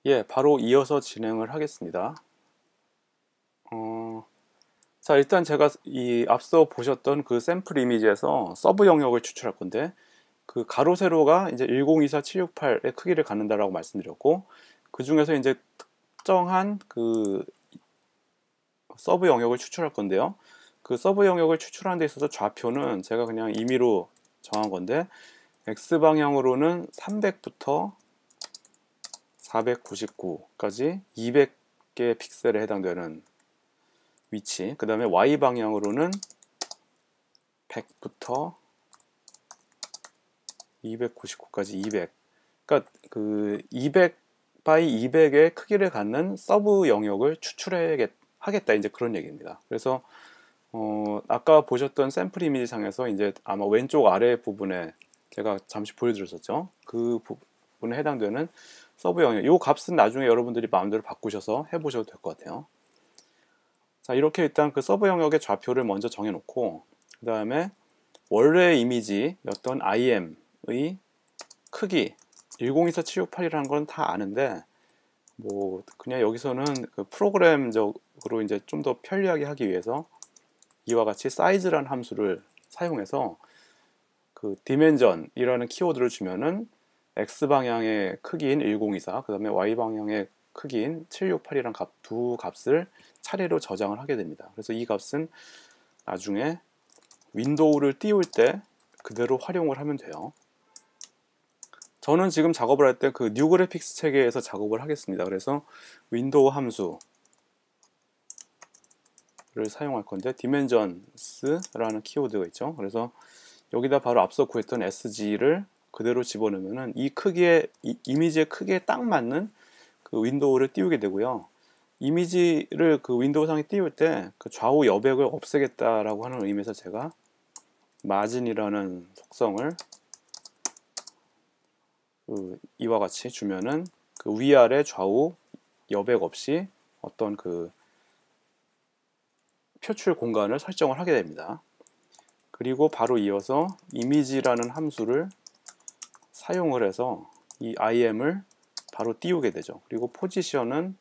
예, 바로 이어서 진행을 하겠습니다. 자, 일단 제가 이 앞서 보셨던 그 샘플 이미지에서 서브 영역을 추출할 건데, 그 가로 세로가 이제 1024768의 크기를 갖는다라고 말씀드렸고, 그 중에서 이제 특정한 그 서브 영역을 추출할 건데요. 그 서브 영역을 추출하는 데 있어서 좌표는 제가 그냥 임의로 정한 건데, x 방향으로는 300부터 499까지 200개 픽셀에 해당되는 위치, 그 다음에 Y 방향으로는 100부터 299까지 200. 그러니까 그 200 바이 200의 크기를 갖는 서브 영역을 추출하겠다, 이제 그런 얘기입니다. 그래서 아까 보셨던 샘플 이미지 상에서 이제 아마 왼쪽 아래 부분에 제가 잠시 보여드렸었죠. 그 부분에 해당되는 서브 영역. 이 값은 나중에 여러분들이 마음대로 바꾸셔서 해보셔도 될 것 같아요. 자, 이렇게 일단 그 서브 영역의 좌표를 먼저 정해놓고, 그 다음에 원래 이미지였던 IM의 크기 1024,768이라는 건 다 아는데, 뭐 그냥 여기서는 그 프로그램적으로 이제 좀 더 편리하게 하기 위해서 이와 같이 size라는 함수를 사용해서 그 dimension이라는 키워드를 주면은 x 방향의 크기인 1024, 그 다음에 y 방향의 크기인 768이란 두 값을 차례로 저장을 하게 됩니다. 그래서 이 값은 나중에 윈도우를 띄울 때 그대로 활용을 하면 돼요. 저는 지금 작업을 할 때 그 뉴그래픽스 체계에서 작업을 하겠습니다. 그래서 윈도우 함수를 사용할 건데 dimensions라는 키워드가 있죠. 그래서 여기다 바로 앞서 구했던 SG를 그대로 집어넣으면 이 크기의 이미지의 크기에 딱 맞는 그 윈도우를 띄우게 되고요. 이미지를 그 윈도우 상에 띄울 때 그 좌우 여백을 없애겠다라고 하는 의미에서 제가 마진이라는 속성을 이와 같이 주면은 그 위아래 좌우 여백 없이 어떤 그 표출 공간을 설정을 하게 됩니다. 그리고 바로 이어서 이미지라는 함수를 사용을 해서 이 IM을 바로 띄우게 되죠. 그리고 포지션은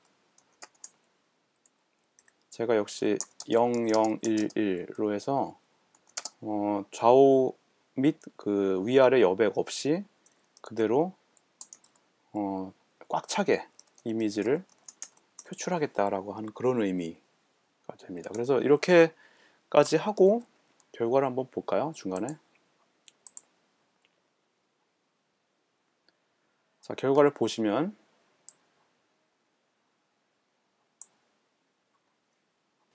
제가 역시 0011로 해서 좌우 및 그 위아래 여백 없이 그대로 꽉 차게 이미지를 표출하겠다라고 하는 그런 의미가 됩니다. 그래서 이렇게까지 하고 결과를 한번 볼까요? 중간에. 자, 결과를 보시면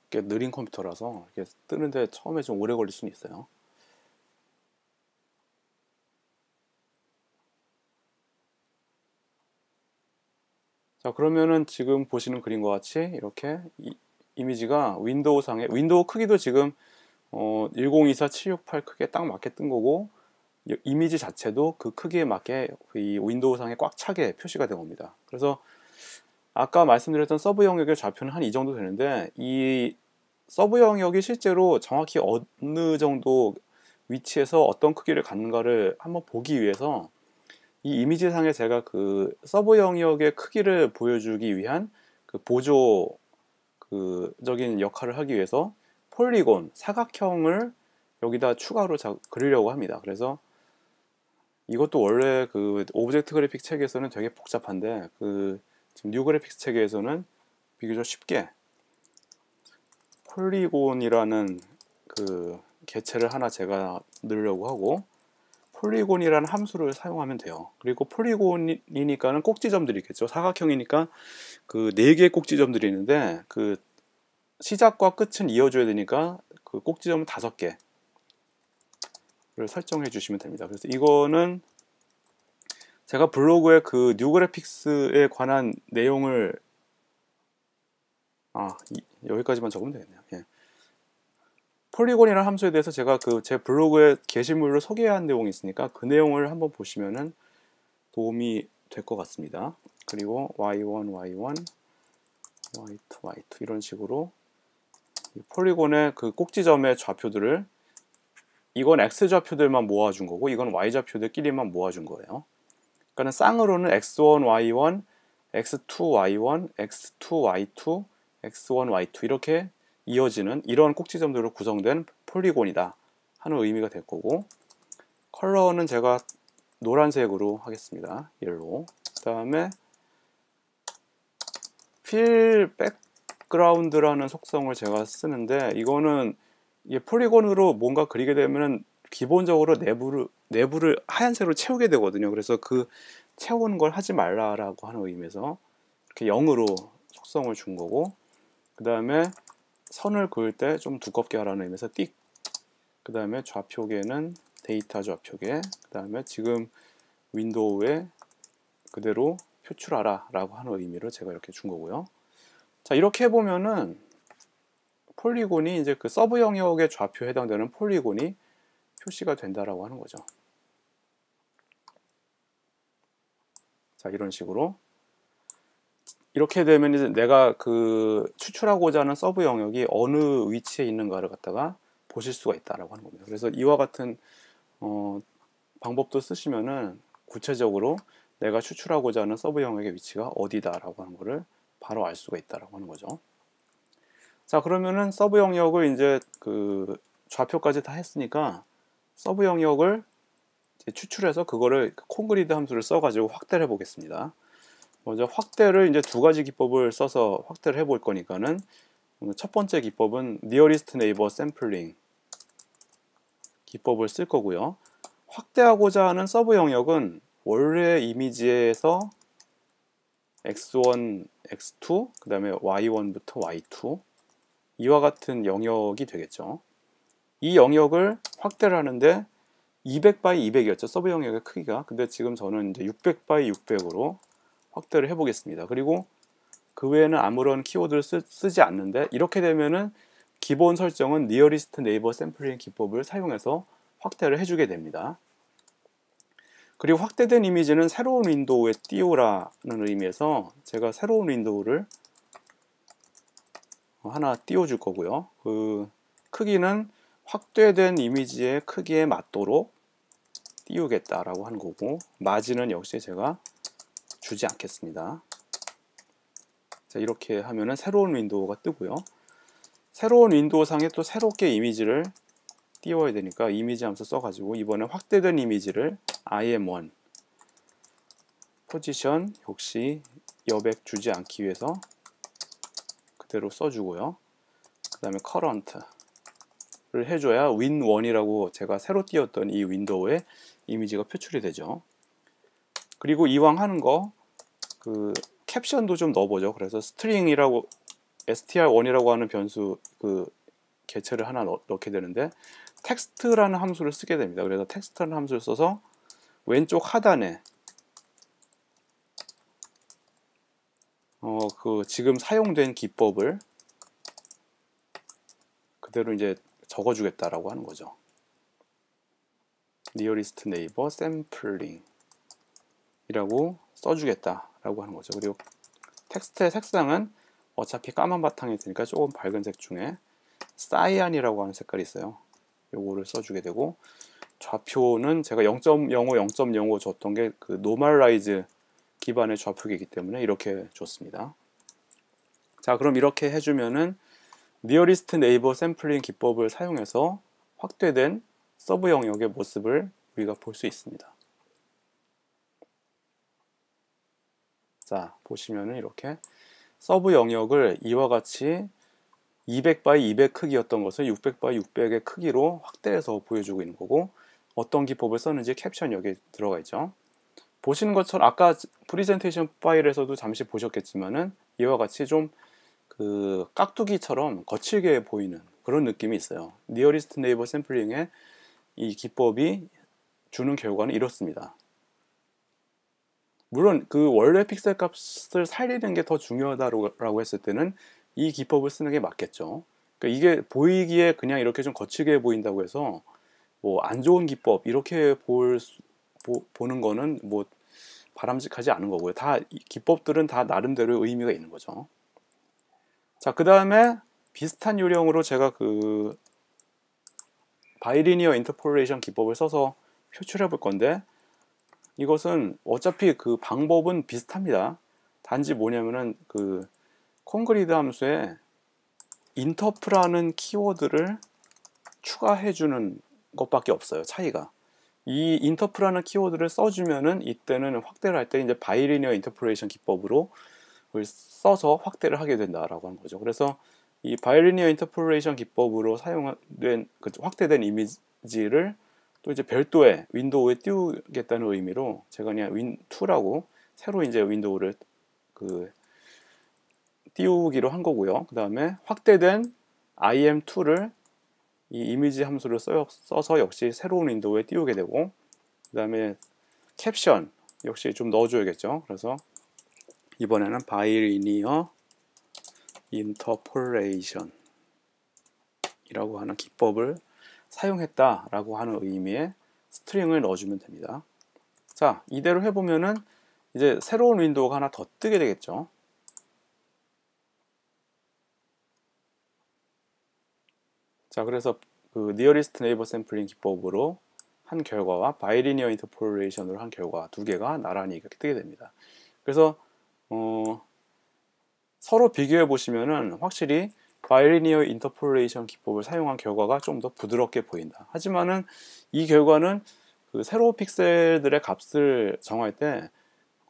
이게 느린 컴퓨터라서 이렇게 뜨는데 처음에 좀 오래 걸릴 수는 있어요. 자, 그러면은 지금 보시는 그림과 같이 이렇게 이미지가 윈도우 크기도 지금 1024,768 크기에 딱 맞게 뜬 거고, 이미지 자체도 그 크기에 맞게 이 윈도우 상에 꽉 차게 표시가 된 겁니다. 그래서 아까 말씀드렸던 서브 영역의 좌표는 한 이 정도 되는데, 이 서브 영역이 실제로 정확히 어느 정도 위치에서 어떤 크기를 갖는가를 한번 보기 위해서 이 이미지상에 제가 그 서브 영역의 크기를 보여주기 위한 그 보조 적인 역할을 하기 위해서 폴리곤, 사각형을 여기다 추가로 그리려고 합니다. 그래서 이것도 원래 그 오브젝트 그래픽 체계에서는 되게 복잡한데 그 지금 뉴 그래픽스 체계에서는 비교적 쉽게 폴리곤이라는 그 개체를 하나 제가 넣으려고 하고, 폴리곤이라는 함수를 사용하면 돼요. 그리고 폴리곤이니까는 꼭지점들이 있겠죠. 사각형이니까 그 4개의 꼭지점들이 있는데 그 시작과 끝은 이어줘야 되니까 그 꼭지점은 5개를 설정해 주시면 됩니다. 그래서 이거는 제가 블로그에 그 뉴그래픽스에 관한 내용을 여기까지만 적으면 되겠네요. 예. 폴리곤이라는 함수에 대해서 제가 그 제 블로그에 게시물로 소개한 내용이 있으니까 그 내용을 한번 보시면은 도움이 될 것 같습니다. 그리고 y1, y1, y2, y2 이런 식으로 폴리곤의 그 꼭지점의 좌표들을, 이건 x 좌표들만 모아준 거고 이건 y 좌표들끼리만 모아준 거예요. 그러니까 쌍으로는 x1, y1, x2y1, x2y2, x1y2 이렇게 이어지는 이런 꼭지점들로 구성된 폴리곤이다 하는 의미가 될 거고, 컬러는 제가 노란색으로 하겠습니다. 옐로우. 그 다음에 필 백그라운드라는 속성을 제가 쓰는데, 이거는 이게 폴리곤으로 뭔가 그리게 되면 기본적으로 내부를 하얀색으로 채우게 되거든요. 그래서 그 채우는 걸 하지 말라라고 하는 의미에서 이렇게 0으로 속성을 준 거고, 그 다음에 선을 그을 때 좀 두껍게 하라는 의미에서 띡, 그 다음에 좌표계는 데이터 좌표계, 그 다음에 지금 윈도우에 그대로 표출하라 라고 하는 의미로 제가 이렇게 준 거고요. 자, 이렇게 해보면은 폴리곤이 이제 그 서브 영역의 좌표에 해당되는 폴리곤이 표시가 된다라고 하는 거죠. 자, 이런 식으로 이렇게 되면 이제 내가 그 추출하고자 하는 서브 영역이 어느 위치에 있는가를 갖다가 보실 수가 있다라고 하는 겁니다. 그래서 이와 같은 방법도 쓰시면은 구체적으로 내가 추출하고자 하는 서브 영역의 위치가 어디다라고 하는 거를 바로 알 수가 있다라고 하는 거죠. 자, 그러면은 서브 영역을 이제 그 좌표까지 다 했으니까 서브 영역을 이제 추출해서 그거를 콘그리드 함수를 써가지고 확대를 해보겠습니다. 먼저 확대를 이제 두 가지 기법을 써서 확대를 해볼 거니까는 첫 번째 기법은 nearest neighbor sampling 기법을 쓸 거고요. 확대하고자 하는 서브 영역은 원래 이미지에서 x1, x2, 그 다음에 y1부터 y2 이와 같은 영역이 되겠죠. 이 영역을 확대를 하는데 200x 200이었죠. 서브 영역의 크기가. 근데 지금 저는 이제 600x 600으로 확대를 해보겠습니다. 그리고 그 외에는 아무런 키워드를 쓰지 않는데, 이렇게 되면은 기본 설정은 nearest neighbor sampling 기법을 사용해서 확대를 해주게 됩니다. 그리고 확대된 이미지는 새로운 윈도우에 띄우라는 의미에서 제가 새로운 윈도우를 하나 띄워줄 거고요. 그 크기는 확대된 이미지의 크기에 맞도록 띄우겠다라고 하는 거고, 마진은 역시 제가 주지 않겠습니다. 자, 이렇게 하면은 새로운 윈도우가 뜨고요. 새로운 윈도우 상에 또 새롭게 이미지를 띄워야 되니까 이미지 함수 써가지고 이번에 확대된 이미지를 im1 포지션 역시 여백 주지 않기 위해서 그대로 써주고요. 그 다음에 current를 해줘야 win1이라고 제가 새로 띄웠던 이 윈도우에 이미지가 표출이 되죠. 그리고 이왕 하는 거 그 캡션도 좀 넣어보죠. 그래서 string이라고 str1이라고 하는 변수 그 개체를 하나 넣게 되는데 텍스트라는 함수를 쓰게 됩니다. 그래서 텍스트라는 함수를 써서 왼쪽 하단에 그 지금 사용된 기법을 그대로 이제 적어주겠다라고 하는 거죠. nearest neighbor sampling 이라고 써주겠다라고 하는 거죠. 그리고 텍스트의 색상은 어차피 까만 바탕이 되니까 조금 밝은 색 중에 사이안이라고 하는 색깔이 있어요. 요거를 써주게 되고, 좌표는 제가 0.05, 0.05 줬던 게 그 노멀라이즈 기반의 좌표이기 때문에 이렇게 줬습니다. 자, 그럼 이렇게 해주면은 nearest neighbor sampling 기법을 사용해서 확대된 서브 영역의 모습을 우리가 볼 수 있습니다. 자, 보시면은 이렇게 서브 영역을 이와 같이 200x 200 크기였던 것을 600x 600의 크기로 확대해서 보여주고 있는 거고, 어떤 기법을 썼는지 캡션 여기에 들어가 있죠. 보시는 것처럼 아까 프리젠테이션 파일에서도 잠시 보셨겠지만은 이와 같이 좀 그 깍두기처럼 거칠게 보이는 그런 느낌이 있어요. nearest neighbor sampling의 이 기법이 주는 결과는 이렇습니다. 물론 그 원래 픽셀 값을 살리는 게 더 중요하다고 했을 때는 이 기법을 쓰는 게 맞겠죠. 그러니까 이게 보이기에 그냥 이렇게 좀 거칠게 보인다고 해서 뭐 안 좋은 기법 이렇게 보는 거는 뭐 바람직하지 않은 거고요. 다 기법들은 다 나름대로 의미가 있는 거죠. 자, 그 다음에 비슷한 요령으로 제가 그 바이리니어 인터폴레이션 기법을 써서 표출해 볼 건데, 이것은 어차피 그 방법은 비슷합니다. 단지 뭐냐면은 그 콘그리드 함수에 interp라는 키워드를 추가해주는 것밖에 없어요. 차이가. 이 interp라는 키워드를 써주면은 이때는 확대를 할 때 이제 바이리니어 인터폴레이션 기법으로 써서 확대를 하게 된다라고 하는 거죠. 그래서 이 바이리니어 인터폴레이션 기법으로 사용된 확대된 이미지를 또 이제 별도의 윈도우에 띄우겠다는 의미로 제가 그냥 win2라고 새로 이제 윈도우를 띄우기로 한 거고요. 그 다음에 확대된 im2를 이 이미지 함수를 써서 역시 새로운 윈도우에 띄우게 되고, 그 다음에 캡션 역시 좀 넣어줘야겠죠. 그래서 이번에는 바이리니어 인터폴레이션 이라고 하는 기법을 사용했다라고 하는 의미의 스트링을 넣어주면 됩니다. 자, 이대로 해보면은 이제 새로운 윈도우가 하나 더 뜨게 되겠죠. 자, 그래서 그 nearest neighbor sampling 기법으로 한 결과와 바이리니어 인터폴레이션으로 한 결과 두 개가 나란히 이렇게 뜨게 됩니다. 그래서 서로 비교해 보시면은 확실히 바이리니어 인터폴레이션 기법을 사용한 결과가 좀 더 부드럽게 보인다. 하지만은 이 결과는 그 세로 픽셀들의 값을 정할 때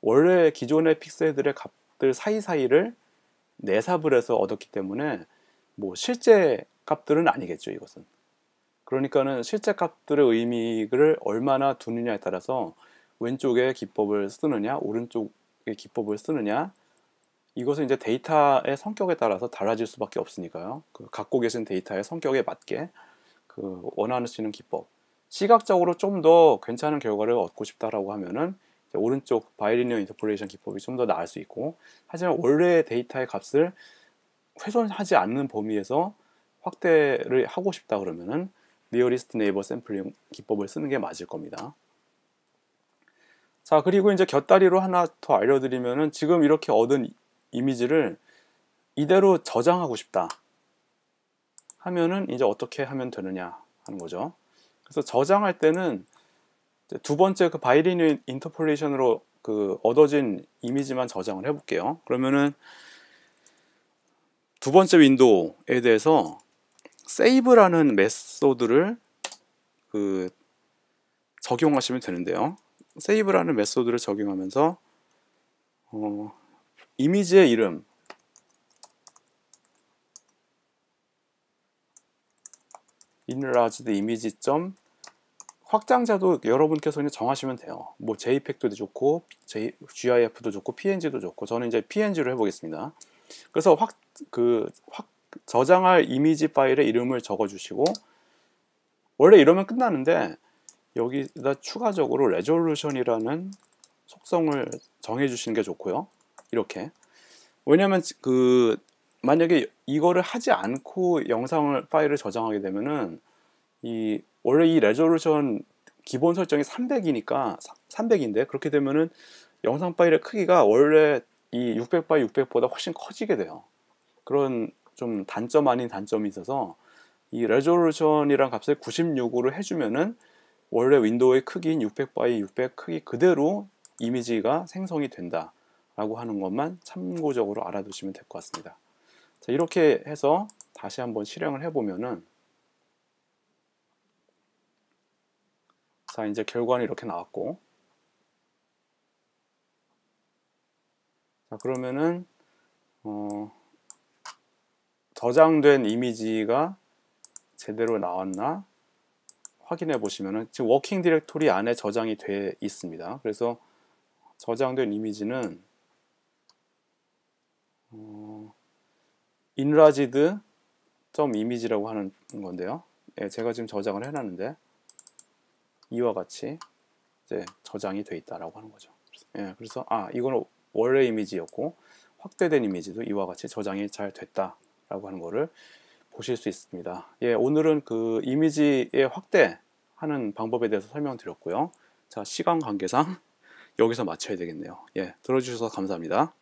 원래 기존의 픽셀들의 값들 사이사이를 내삽을 해서 얻었기 때문에 뭐 실제 값들은 아니겠죠, 이것은. 그러니까는 실제 값들의 의미를 얼마나 두느냐에 따라서 왼쪽에 기법을 쓰느냐, 오른쪽에 기법을 쓰느냐, 이것은 이제 데이터의 성격에 따라서 달라질 수밖에 없으니까요. 그 갖고 계신 데이터의 성격에 맞게 그 원하시는 기법, 시각적으로 좀 더 괜찮은 결과를 얻고 싶다라고 하면은 오른쪽 바이리니어 인터폴레이션 기법이 좀 더 나을 수 있고, 하지만 원래 데이터의 값을 훼손하지 않는 범위에서 확대를 하고 싶다 그러면은 nearest neighbor sampling 기법을 쓰는 게 맞을 겁니다. 자, 그리고 이제 곁다리로 하나 더 알려드리면은 지금 이렇게 얻은 이미지를 이대로 저장하고 싶다 하면은 이제 어떻게 하면 되느냐 하는 거죠. 그래서 저장할 때는 두 번째 그 바이리니어 인터폴레이션으로 그 얻어진 이미지만 저장을 해볼게요. 그러면은 두 번째 윈도우에 대해서 save라는 메소드를 그 적용하시면 되는데요. save라는 메소드를 적용하면서 이미지의 이름 enlarged image 확장자도 여러분께서 정하시면 돼요. 뭐 JPEG도 좋고 GIF도 좋고 PNG도 좋고, 저는 이제 PNG로 해보겠습니다. 그래서 저장할 이미지 파일의 이름을 적어주시고, 원래 이러면 끝나는데 여기다 추가적으로 레졸루션이라는 속성을 정해주시는 게 좋고요. 이렇게. 왜냐하면 만약에 이거를 하지 않고 영상을 파일을 저장하게 되면은 원래 이 레졸루션 기본 설정이 300인데 그렇게 되면은 영상 파일의 크기가 원래 이 600x 600보다 훨씬 커지게 돼요. 그런 좀 단점 아닌 단점이 있어서 이 레졸루션이란 값을 96으로 해주면은 원래 윈도우의 크기인 600x 600 크기 그대로 이미지가 생성이 된다 라고 하는 것만 참고적으로 알아두시면 될 것 같습니다. 자, 이렇게 해서 다시 한번 실행을 해보면은, 자, 이제 결과는 이렇게 나왔고, 자, 그러면은 저장된 이미지가 제대로 나왔나 확인해 보시면은 지금 워킹 디렉토리 안에 저장이 돼 있습니다. 그래서 저장된 이미지는 enlarged.image라고 하는 건데요. 예, 제가 지금 저장을 해놨는데 이와 같이 이제 저장이 돼 있다라고 하는 거죠. 예, 그래서 이거는 원래 이미지였고 확대된 이미지도 이와 같이 저장이 잘 됐다라고 하는 거를 보실 수 있습니다. 예, 오늘은 그 이미지의 확대하는 방법에 대해서 설명드렸고요. 자, 시간 관계상 여기서 마쳐야 되겠네요. 예, 들어주셔서 감사합니다.